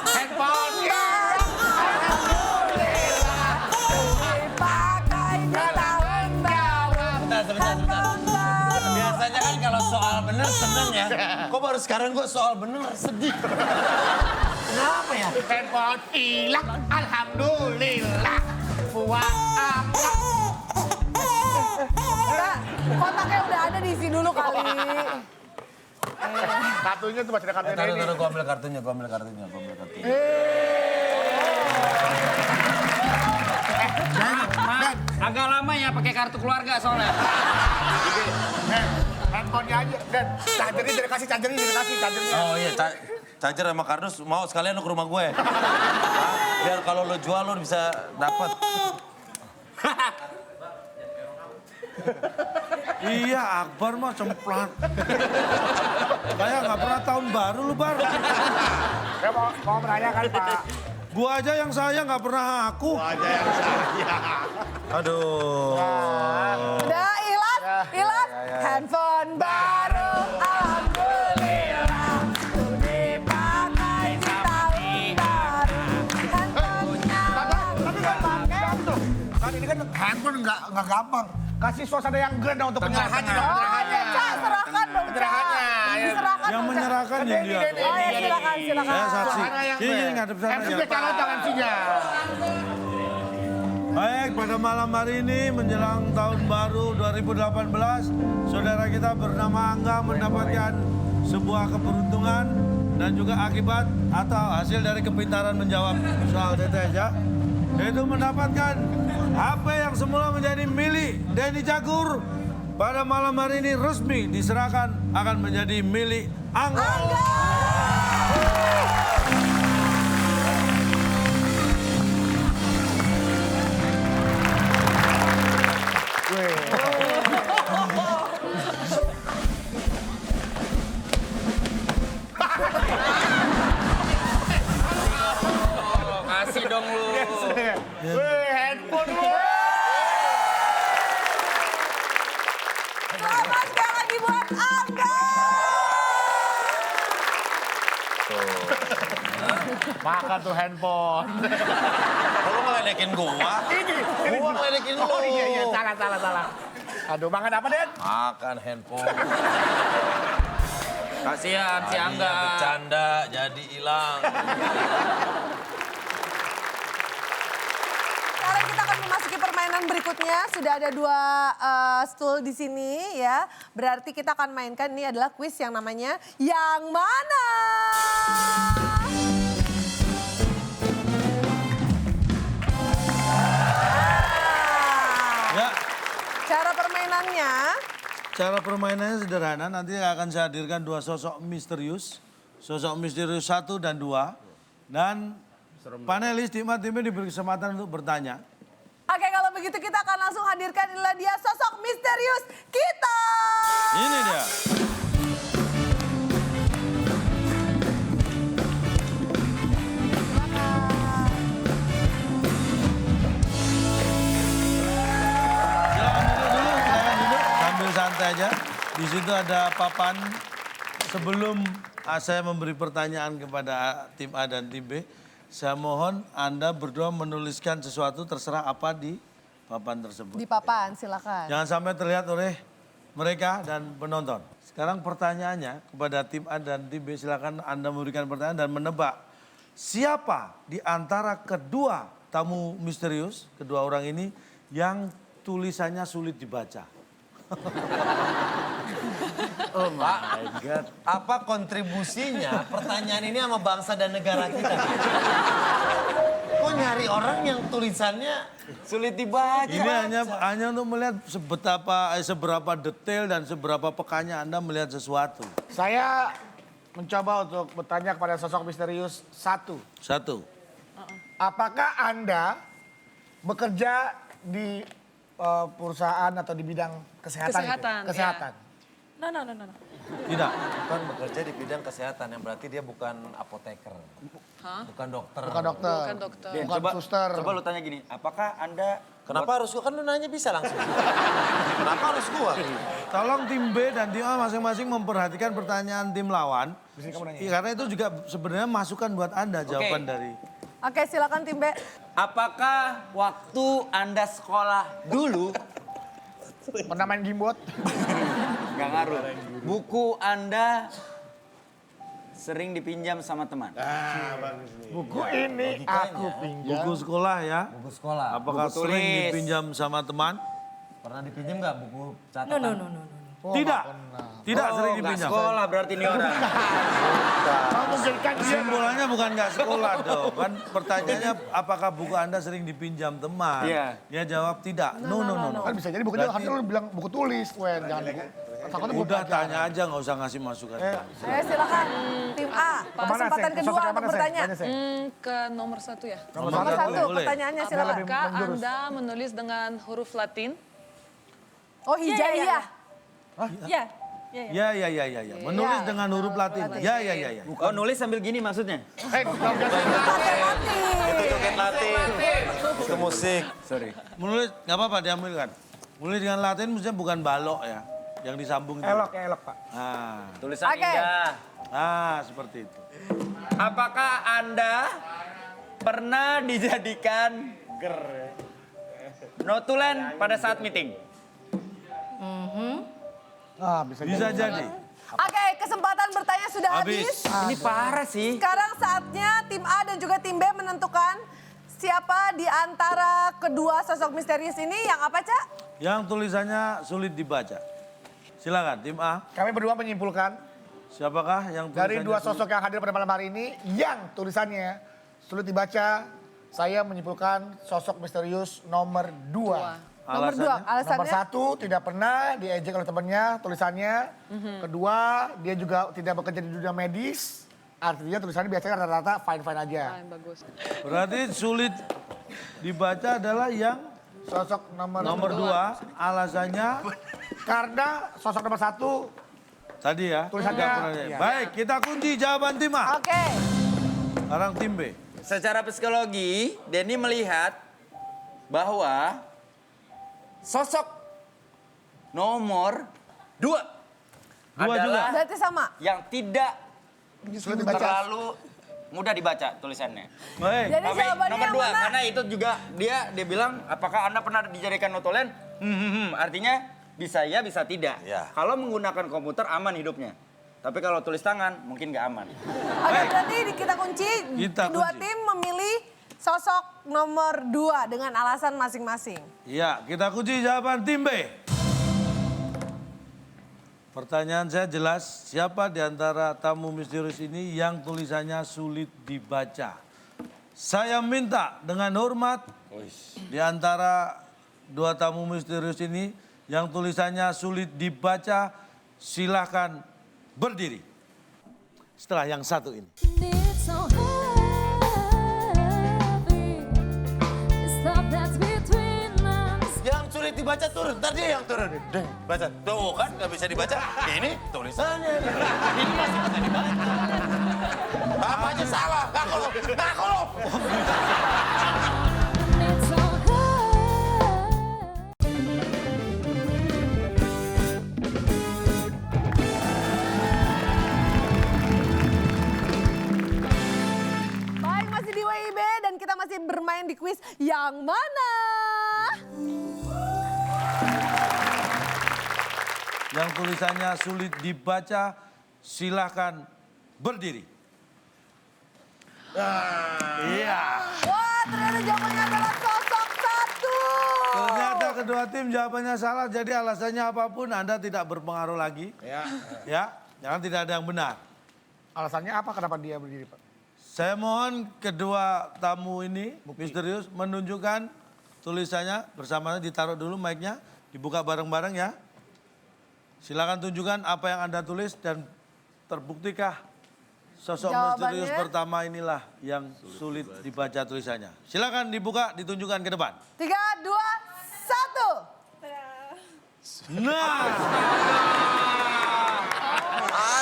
Handphone. Dipakai di tahun-tahun. Sebentar. Biasanya kan kalau soal bener seneng ya. Kok baru sekarang gue soal bener sedih. Kenapa ya? Handphone hilang. Alhamdulillah. Buat apa? Mbak, kotaknya udah ada diisi dulu kali. Kartunya tuh masih ada kartunya ini. Taruh, gua ambil kartunya. Agak lama ya pakai kartu keluarga soalnya. Handphonenya aja. Dan chargernya dari kasih chargernya. Oh iya, charger sama kardus mau sekalian lu ke rumah gue. Hah? Biar kalau lu jual lu bisa dapat. Iya, Akbar mah cemplat. Kayak nggak pernah tahun baru lu, Bar. Saya mau menanyakan Pak. Gua aja yang sayang nggak pernah aku. Aduh. Udah, Ilas. Handphone baru, alhamdulillah. Dipakai di tahun baru. Handphonenya Kan ini kan handphone nggak gampang. Kasih suasana yang grand dong untuk penyerahannya. Oh iya, Cak, serahkan dong, Cak. Diserahkan Yang dong, Cak. menyerahkan yang dia. Oh ya, silakan. Saya saksi. Sini ngadep sana. MC calon tangan sinya. Baik, pada malam hari ini menjelang tahun baru 2018, saudara kita bernama Angga mendapatkan sebuah keberuntungan dan juga akibat atau hasil dari kepintaran menjawab soal TTS ya. Yaitu mendapatkan HP yang semula menjadi milik Denny Cagur pada malam hari ini resmi diserahkan akan menjadi milik Angga. Kasih dong lu. Handphone lu. Selamat sekali lagi buat Angga. Makan tuh handphone. Lu ngeledekin gua? Gua ngeledekin lu. Oh iya, salah. Aduh, makan apa, Den? Makan handphone. Kasihan si Tadinya Angga. bercanda jadi hilang. Sekarang kita akan memasuki permainan berikutnya. Sudah ada 2 stool di sini ya. Berarti kita akan mainkan ini adalah kuis yang namanya Yang Mana? Ya, Cara permainannya, cara permainannya sederhana. Nanti akan saya hadirkan 2 sosok misterius. Sosok misterius 1 dan 2. Dan panelis tim-timnya diberi kesempatan untuk bertanya. oke kalau begitu kita akan langsung hadirkan inilah dia sosok misterius kita. Ini dia. Silakan duduk sambil santai aja. Di situ ada papan. Sebelum saya memberi pertanyaan kepada tim A dan tim B, saya mohon Anda berdua menuliskan sesuatu terserah apa di papan tersebut. Di papan, silakan. Jangan sampai terlihat oleh mereka dan penonton. Sekarang pertanyaannya kepada tim A dan tim B, silakan Anda memberikan pertanyaan dan menebak siapa di antara kedua tamu misterius, kedua orang ini yang tulisannya sulit dibaca. Oh my God. Apa kontribusinya pertanyaan ini sama bangsa dan negara kita? Kok nyari orang yang tulisannya sulit dibaca? Ini hanya untuk melihat seberapa detail dan seberapa pekanya Anda melihat sesuatu. Saya mencoba untuk bertanya kepada sosok misterius 1. 1. Apakah Anda bekerja di perusahaan atau di bidang kesehatan? Kesehatan, No. Tidak. Bukan bekerja di bidang kesehatan, yang berarti dia bukan apoteker. Bukan dokter. Bukan dokter. Bukan dokter. Den, Bukan suster. coba lu tanya gini, apakah Anda Kenapa harus gua? Kan lu nanya bisa langsung. Kenapa harus gua? Tolong tim B dan tim A masing-masing memperhatikan pertanyaan tim lawan. Karena itu juga sebenarnya masukan buat Anda jawaban dari... Oke, silakan tim B. apakah waktu Anda sekolah dulu Pernah main gimbot? nggak ngaruh. Buku Anda sering dipinjam sama teman. Buku ini aku pinjam. Buku sekolah ya. Buku sekolah. Apakah Buku sering tulis. dipinjam sama teman? Pernah dipinjam nggak buku No. catatan? Tidak. Tidak sering nggak dipinjam. sekolah berarti ini orang. Memungkinkan dia. Kesimpulannya bukan nggak sekolah dong. Kan pertanyaannya apakah buku Anda sering dipinjam teman? Iya. Dia jawab tidak. No. Kan bisa jadi bukunya harusnya lu bilang buku tulis, Wen. Jangan buku. Takutnya buku Udah pelajaran. tanya aja nggak usah ngasih masukan. Silakan tim A. Kemana, Kesempatan Seng? kedua Sosok yang untuk mana, Seng? bertanya. Tanya, Seng. Ke nomor 1 ya. Nomor Nomor satu, satu boleh. pertanyaannya silakan. Apakah menjurus. Anda menulis dengan huruf Latin? Oh hijaiyah. Ya. Ya. Menulis Ya. dengan huruf Latin. Ya. Oh nulis sambil gini maksudnya? Itu joget Latin. Itu musik. Sorry. Menulis nggak apa-apa diambilkan. Menulis dengan Latin maksudnya bukan balok ya. Yang disambung itu. Elok, Pak. Nah, Tulisan Oke. indah. seperti itu. Apakah Anda pernah dijadikan notulen pada saat meeting? Bisa jadi. Oke, kesempatan bertanya sudah habis. Ini parah sih. Sekarang saatnya tim A dan juga tim B menentukan siapa di antara kedua sosok misterius ini yang apa, Cak? Yang tulisannya sulit dibaca. Silakan tim A. Kami berdua menyimpulkan Siapakah yang dari tulisannya dua sulit? sosok yang hadir pada malam hari ini yang tulisannya sulit dibaca, saya menyimpulkan sosok misterius nomor 2. Nomor 2, Alasannya? alasannya? Nomor 1 tidak pernah diejek oleh temannya tulisannya. Kedua, dia juga tidak bekerja di dunia medis. Artinya tulisannya biasanya rata-rata fine-fine aja. Bagus. Berarti sulit dibaca adalah yang Sosok nomor nomor 2. Alasannya karena sosok nomor 1 tadi ya. Tulisannya, Tidak pernah. iya. Baik, kita kunci jawaban tim A. Oke. Sekarang tim B. Secara psikologi, Denny melihat bahwa sosok nomor 2 Dua adalah Berarti sama. yang tidak sulit dibaca. terlalu mudah dibaca tulisannya. Baik. Jadi jawabannya Nomor yang 2, mana? karena itu juga dia bilang apakah Anda pernah dijadikan notulen? Artinya bisa ya, bisa tidak. Ya. Kalau menggunakan komputer aman hidupnya. Tapi kalau tulis tangan mungkin nggak aman. Oke, berarti kita kunci. Kita Kedua kunci. tim memilih sosok nomor 2 dengan alasan masing-masing. Ya, kita kunci jawaban tim B. Pertanyaan saya jelas, siapa di antara tamu misterius ini yang tulisannya sulit dibaca? Saya minta dengan hormat di antara dua tamu misterius ini yang tulisannya sulit dibaca, silahkan berdiri. Setelah yang satu ini. It's so heavy. It's stuff that's between us. Yang sulit dibaca turun, ntar dia yang turun. Deng, baca. Tuh kan nggak bisa dibaca. Ini tulisannya. Ini masih bisa dibaca. Apa aja salah, ngaku lo. It's so heavy. Baik, masih di WIB dan kita masih bermain di kuis yang mana? Yang tulisannya sulit dibaca, silahkan berdiri. Iya. Wah, ternyata jawabannya adalah sosok 1. Ternyata kedua tim jawabannya salah, jadi alasannya apapun Anda tidak berpengaruh lagi. Ya, jangan tidak ada yang benar. Alasannya apa kenapa dia berdiri, Pak? Saya mohon kedua tamu ini, misterius, menunjukkan tulisannya bersamanya, ditaruh dulu mic-nya, dibuka bareng-bareng ya. Silakan tunjukkan apa yang Anda tulis dan terbuktikah sosok Jawabannya? misterius pertama inilah yang sulit dibaca tulisannya. Silakan dibuka, ditunjukkan ke depan. 3, 2, 1. Nah,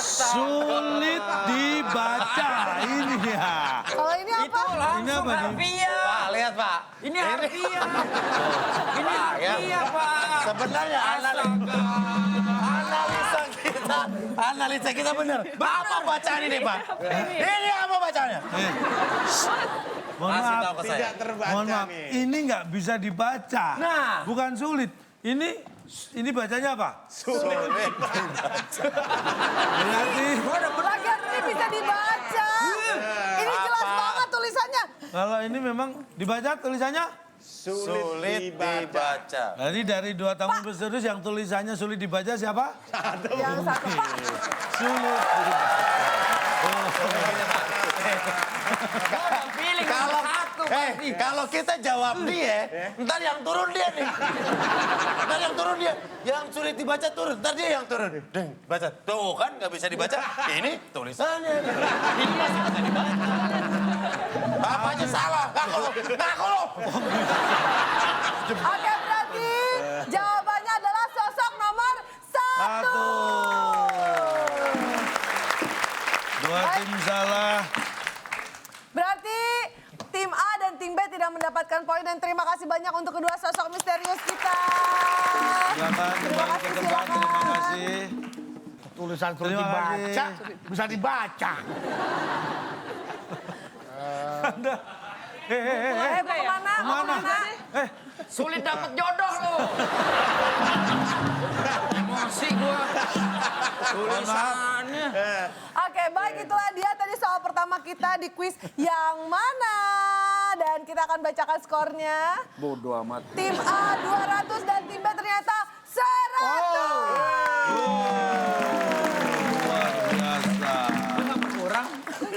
sulit dibaca ini ya. Kalau ini apa? Ini apa nih? Pak, lihat Pak. Ini harfiah. Ini Pak, ya. harfiah, Pak. Sebenarnya analisa kita benar. Apa bacaan ini Pak? Ini apa bacaannya? Mohon Kasih maaf, tahu ke saya. Tidak terbaca mohon maaf. nih. Ini nggak bisa dibaca. Nah. Bukan sulit. Ini bacanya apa? Sulit. Berarti Lagian ini bisa dibaca. Ini jelas banget tulisannya. kalau ini memang dibaca tulisannya Sulit dibaca. Jadi dari 2 tamu misterius yang tulisannya sulit dibaca siapa? Yang satu Pak. Sulit dibaca. Kalau kita jawab dia, ntar yang turun dia nih. Ntar yang turun dia. Yang sulit dibaca turun, ntar dia yang turun. Deng, baca. Tuh kan nggak bisa dibaca. Ini tulisannya. Ini masih bisa dibaca. Apa aja salah. Ngaku lo. Oke, berarti jawabannya adalah sosok nomor 1. 2 tim salah. Berarti tim A dan tim B tidak mendapatkan poin dan terima kasih banyak untuk kedua sosok misterius kita. Silakan kembali ke tempat. Terima kasih. Tulisan sulit Terima dibaca, kasih. bisa dibaca. Anda. Mau kemana? Mau kemana? Sulit dapat jodoh lo. Emosi gua. Tulisannya. Oke, baik itulah dia tadi soal pertama kita di kuis yang mana. Dan kita akan bacakan skornya. Bodoh amat. Tim A 200 dan tim B ternyata 100. Luar biasa. Kurang.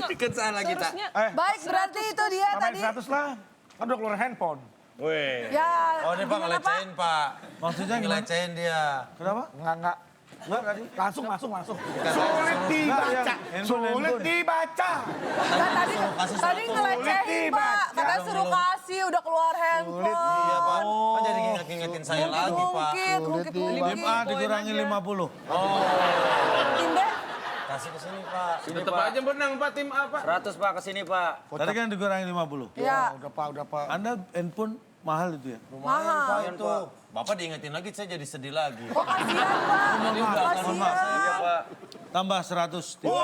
Dikit salah kita. Baik, berarti itu dia tadi. Tambahin 100 lah. Kan udah keluar handphone. Weh. Ya, Oh, ini Pak gimana, ngelecehin, Pak. Maksudnya gimana? Ngelecehin dia. Kenapa? Enggak. Enggak tadi. Langsung. Bukan Sulit dibaca. ya. Sulit Handphone. dibaca. Enggak, tadi ngelecehin Pak. Katanya suruh kasih, udah keluar handphone. Iya, Pak. Kan jadi ngingetin saya lagi, Pak. Ngungkit. Tim A dikurangi 50. Tim B? Kasih ke sini, Pak. Tetap aja menang Pak tim A Pak. 100 Pak, kesini Pak. Tadi kan dikurangi 50. Ya, Udah Pak. Anda handphone mahal itu ya? mahal. Itu. Bapak diingetin lagi, saya jadi sedih lagi. Oh, kasihan Pak. Mohon maaf. Kasihan. Pak. Tambah 100. Tim.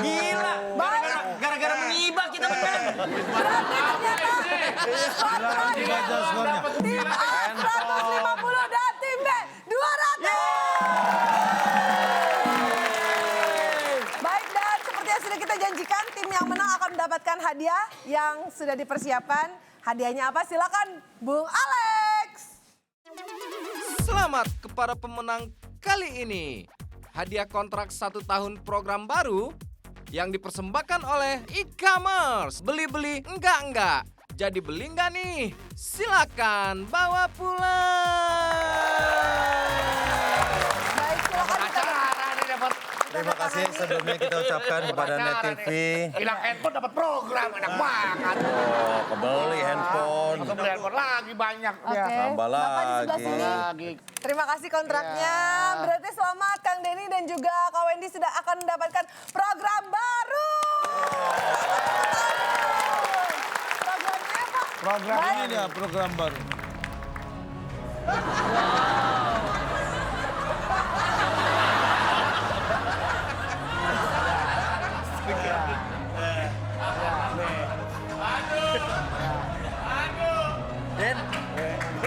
Gila. Gara-gara mengibah kita menang. Berarti ternyata skor terakhir Dibaca skornya. tim A 150 dan tim B 200. Baik, dan seperti yang sudah kita janjikan, tim yang menang akan mendapatkan hadiah yang sudah dipersiapkan. Hadiahnya apa? Silakan Bung Alex. Selamat kepada pemenang kali ini. Hadiah kontrak 1 tahun program baru yang dipersembahkan oleh e-commerce. Beli-beli enggak. Jadi beli enggak nih? Silakan bawa pulang. Baik, silakan kita. Terima kasih sebelumnya kita ucapkan kepada Net TV. Hilang handphone dapat program, enak banget. Oh, kebeli handphone. Langsung beli handphone lagi banyak. Oke, Tambah Bapak di sebelah lagi. sini. Lagi. Terima kasih kontraknya. Berarti selamat Kang Denny dan juga Kak Wendy sudah akan mendapatkan program baru. Programnya apa? Program ini dia program baru.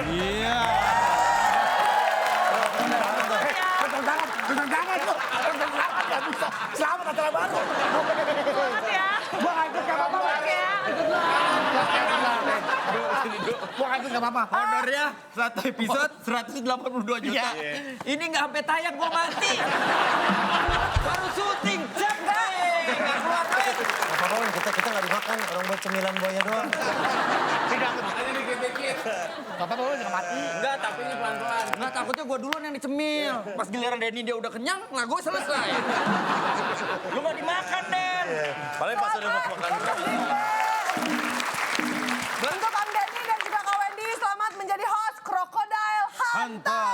Iya. Tentang tangan lu. Nggak bisa. Selamat acara baru. Gua nggak ikut nggak apa-apa. Gua nggak ikut nggak apa-apa. Honornya 1 episode 182 juta. Ini nggak sampai tayang gua mati. Baru syuting, cek nggak keluar duit. Apa-apa, kita nggak dimakan. Orang buat cemilan buaya doang. Bapak bawa nggak mati. Enggak, tapi ini pelan-pelan. Enggak, takutnya gua duluan yang dicemil. Pas giliran Denny dia udah kenyang, lah gua selesai. Lu nggak dimakan, Den. Paling pas udah mau makan. Untuk Kang Denny dan juga Kak Wendy, selamat menjadi host Crocodile Hunter.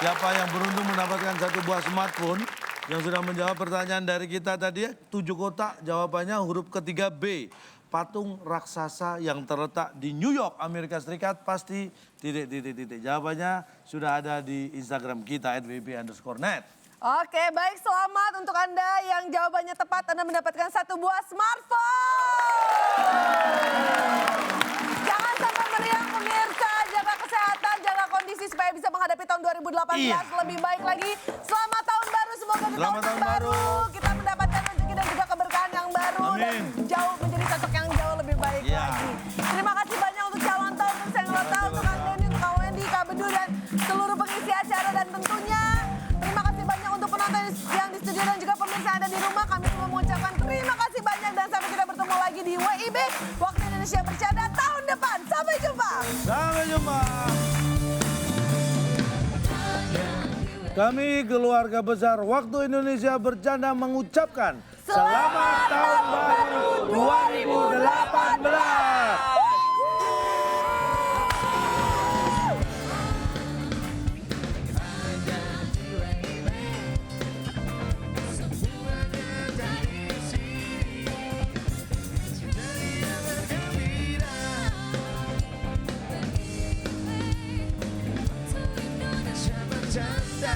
Siapa yang beruntung mendapatkan 1 buah smartphone yang sudah menjawab pertanyaan dari kita tadi ya, 7 kotak jawabannya huruf ketiga B. Patung raksasa yang terletak di New York, Amerika Serikat pasti titik. Jawabannya sudah ada di Instagram kita @wip_net. Oke, baik, selamat untuk Anda yang jawabannya tepat. Anda mendapatkan 1 buah smartphone. Jangan sampai meriang pemirsa, jaga kesehatan, jaga kondisi supaya bisa menghadapi tahun 2018 lebih baik lagi. Selamat tahun baru, semoga di Selamat tahun tahun baru. kita mendapatkan rezeki dan juga keberkahan yang baru dan Amin. jauh menjadi sosok yang jauh lebih baik Iya. lagi. Terima kasih banyak untuk calon tahun, untuk Seng Rota, untuk Kang Denny, untuk Kak Wendy, Kak Bedu dan seluruh pengisi acara dan tentunya terima kasih banyak untuk penonton yang di studio dan juga pemirsa yang ada di rumah. Kami semua mengucapkan terima kasih banyak dan sampai kita bertemu lagi di WIB Waktu Indonesia Bercanda tahun depan. Sampai jumpa. Sampai jumpa. Kami keluarga besar Waktu Indonesia Bercanda mengucapkan selamat tahun baru 2018. Bercanda